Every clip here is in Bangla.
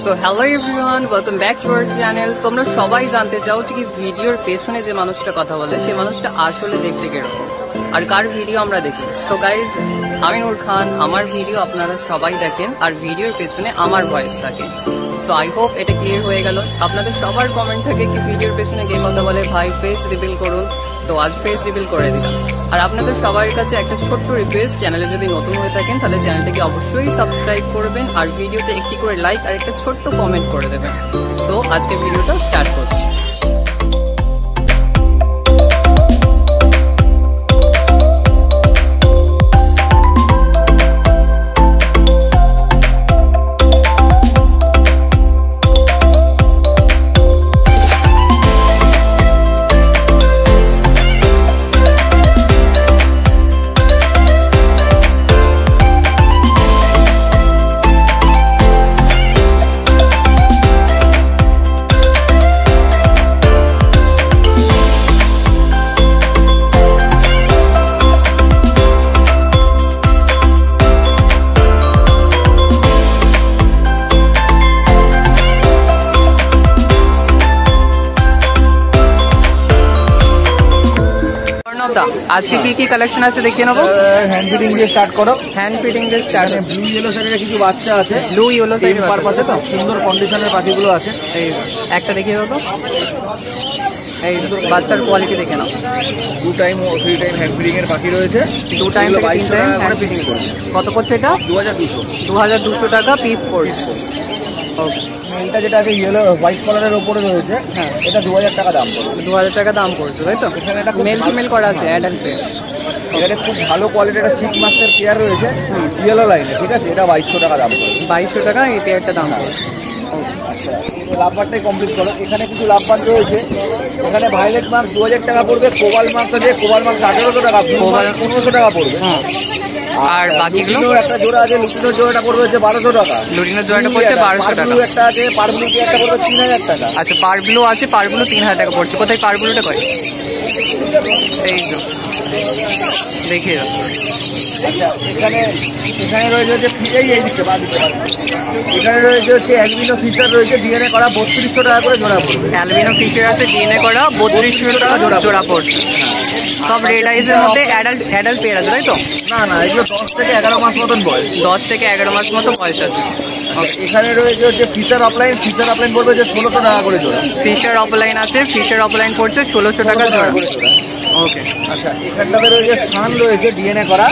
So hello everyone, welcome back to our channel. তোমরা সবাই জানতে চাও যে কি ভিডিওর পেছনে যে মানুষটা কথা বলে সেই মানুষটা আসলে দেখতে কিরকম আর কার ভিডিও আমরা দেখি। সো গাইজ, আমি নূর খান, আমার ভিডিও আপনারা সবাই দেখেন আর ভিডিওর পেছনে আমার ভয়েস থাকে। সো আই হোপ এটা ক্লিয়ার হয়ে গেল। আপনাদের সবার কমেন্ট থাকে কি ভিডিওর পেছনে কে কথা বলে, ভাই ফেস রিভিল করুন। তো আজ ফেস রিভিল করে দিলাম। আর আপনাদের সবার কাছে একটা ছোট্ট রিকোয়েস্ট, চ্যানেলে যদি নতুন হয়ে থাকেন তাহলে চ্যানেলটাকে অবশ্যই সাবস্ক্রাইব করবেন আর ভিডিওতে একটি করে লাইক আর একটা ছোট্ট কমেন্ট করে দেবেন। সো আজকে ভিডিওটা স্টার্ট করছি। আজকে কি কালেকশন আছে দেখিয়ে নেবো। হ্যান্ড ফিটিং দিয়ে স্টার্ট করো। হ্যান্ড ফিটিং দিয়ে স্টার্ট। ব্লু ইয়েলো সাইডের কিছু বাচ্চা আছে, ব্লু ইয়েলো সাইড পারপাসে তো সুন্দর কন্ডিশনের পাখিগুলো আছে। এই একটা দেখিয়ে দেবো, এই বাচ্চার কোয়ালিটি দেখে নাও। 2 টাইম 3 টাইম হ্যান্ড ফিটিং এর পাখি রয়েছে। 2 টাইম 3 টাইম হ্যান্ড ফিটিং করছে। কত পড়ছে এটা? 2200 টাকা পিস পড়ছে। ওকে, এটা যেটা আছে ইয়েলো হোয়াইট কালারের উপরে রয়েছে, হ্যাঁ এটা 2000 টাকা দাম পড়বে। 2000 টাকা দাম পড়ছে, তাই তো? মেল ফিমেল করা আছে, অ্যাডাল্ট পেয়ার। এখানে খুব ভালো কোয়ালিটির একটা চিক মাস্টার পেয়ার রয়েছে ইয়েলো লাইনে, ঠিক আছে? এটা 2200 টাকা দাম পড়বে। 2200 টাকা এই পেয়ারটা দাম পড়ছে। আচ্ছা, লাভবারটাই কমপ্লিট করো। এখানে কিছু লাভবার রয়েছে। এখানে ভায়োলেট মার্ক 2000 টাকা পড়বে, কোবাল মার্ক আছে, কোবাল মার্ক 1800 টাকা, 1500 টাকা পড়বে। আর বাকিগুলো একটা জোড়া আছে, লুটিনোর জোড়াটা পড়বে হচ্ছে 1200 টাকা। লুটিনোর জোড়াটা পড়ছে 1200 টাকা। একটা আছে পারব্লু, একটা পড়বে 3000 টাকা। আচ্ছা, পারব্লু আছে, পারব্লু 3000 টাকা পড়ছে। কোথায় পারব্লুটা কয়? এই তো দেখিয়ে দাও। এখানে রয়েছে হচ্ছে এই দিকটা বাদ দিতে পারবে। এখানে রয়েছে হচ্ছে অ্যালবিনো ফিচার রয়েছে, ডিএনএ করা 3200 টাকা করে জোড়া পড়বে। অ্যালবিনো ফিচার আছে, ডিএনএ করা 3200 টাকা জোড়া পড়ছে। সব রেড আইজের মধ্যে অ্যাডাল্ট পেয়ার আছে, তাই তো? না, এগুলো 10 থেকে 11 মাস মতন বয়স। 10 থেকে 11 মাস মতো বয়স আছে। এখানে রয়েছে হচ্ছে ফিচার অফলাইন পড়বে যে 1600 টাকা করে জোড়া। ফিচার অফলাইন আছে, ফিচার অফলাইন পড়ছে 1600 টাকা জোড়া। ওকে, আচ্ছা, এখানটাতে রয়েছে সান রয়েছে ডিএনএ করা,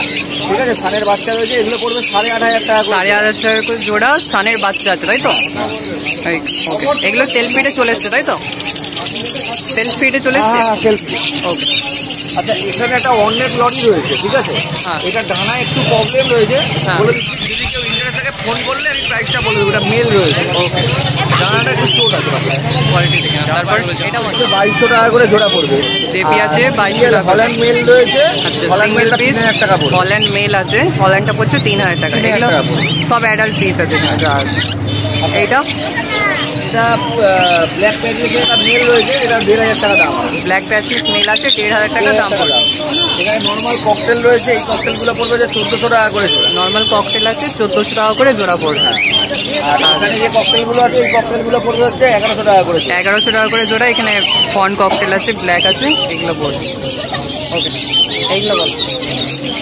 ঠিক আছে? সানের বাচ্চা রয়েছে, এগুলো পড়বে 8500 টাকা। 8500 টাকা করে জোড়া সানের বাচ্চা আছে, তাই তো? ওকে, এগুলো সেলফ ফিডে চলে এসছে, তাই তো? সেলফ ফিডে চলে এসছে। হ্যাঁ, সেলফ। ওকে, আচ্ছা, এখানে একটা অনেক লরি রয়েছে, ঠিক আছে? এটা ডানায় একটু প্রবলেম রয়েছে, বলে দিচ্ছি, যদি কেউ ইন্টারেস্ট থাকে ফোন করলে আমি প্রাইসটা বলে দেবো। এটা মেল রয়েছে। ওকে, ডানাটা একটু শোট আছে, কোয়ালিটি দেখে। তারপর এটা 2200 টাকা করে জোড়া পড়বে। জেপি আছে 2200 টাকা। হল্যান্ড মেল রয়েছে, হল্যান্ড মেলটা 3000 টাকা পড়বে। হল্যান্ড মেল আছে, হল্যান্ডটা পড়ছে 3000 টাকা। এগুলো সব অ্যাডাল্ট পিস আছে। এইটা এটা ব্ল্যাক প্যাকেজ এটা মেল রয়েছে, এটা 1500 টাকা দাম। ব্ল্যাক প্যাকেজ মেল আছে 1500 টাকা দাম পড়বে। এখানে নর্মাল ককটেল রয়েছে, এই ককটেলগুলো পড়বে যে 1400 টাকা করে জোড়া। নর্মাল ককটেল আছে 1400 টাকা করে জোড়া পড়বে। আর এখানে যে ককটেলগুলো আছে, এই ককটেলগুলো পড়বে হচ্ছে 1100 টাকা করে। 1100 টাকা করে জোড়া। এখানে ফন ককটেল আছে, ব্ল্যাক আছে, এগুলো পড়বে। ওকে, এইগুলো বল।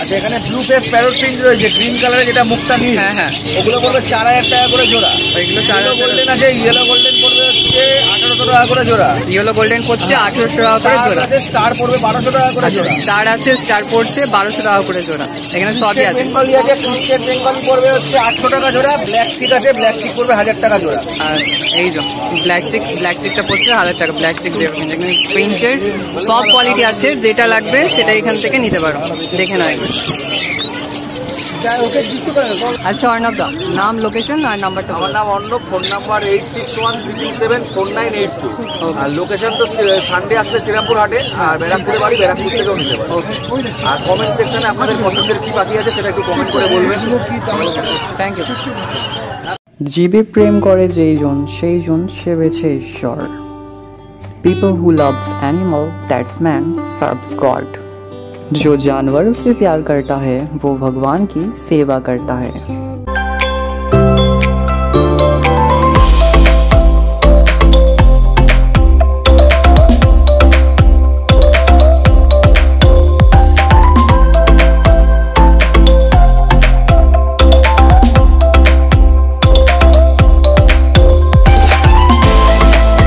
আচ্ছা, এখানে ব্লু ফেস প্যারট প্রিন্ট রয়েছে, গ্রিন কালারের, যেটা মুখটা নীল। হ্যাঁ, ওগুলো পড়বে 4000 টাকা করে জোড়া। এগুলো 4000 গোল্ডেন আছে, ইয়েলো গোল্ডেন পড়বে হচ্ছে 1800 টাকা করে জোড়া। ইয়েলো গোল্ডেন পড়ছে 1800 টাকা করে জোড়া। স্টার পড়বে 1200 টাকা করে জোড়া। স্টার আছে, স্টার পড়ছে 1200 টাকা করে জোড়া। এখানে সবই আছে। বেঙ্গলি আছে, ক্রিকেট বেঙ্গলি পড়বে হচ্ছে 800 টাকা জোড়া। ব্ল্যাক চিক আছে, ব্ল্যাক চিক পড়বে 1000 টাকা জোড়া। আর এই যে ব্ল্যাক চিকটা পড়ছে 1000 টাকা। ব্ল্যাক চিক দেখবেন, এখানে প্রিন্টের সব কোয়ালিটি আছে, যেটা লাগবে সেটা এখান থেকে নিতে পারো, দেখে নাও। আচ্ছা অর্ণব দা, নাম, লোকেশন আর নাম্বারটা। আমার নাম অর্ণব, ফোন নাম্বার 8613374982। আর লোকেশন তো সানডে আসলে শ্রীরামপুর হাটে, আর ব্যারাকপুরে বাড়ি, ব্যারাকপুর থেকেও নিতে পারে। আর কমেন্ট সেকশনে আপনাদের পছন্দের কি পাখি আছে সেটা একটু কমেন্ট করে বলবেন। Thank you. জীবে প্রেম করে যেই জন, সেই জন সে বেছে ঈশ্বর। People who loves animal, that's man, serves God. जो जानवरों से प्यार करता है वो भगवान की सेवा करता है।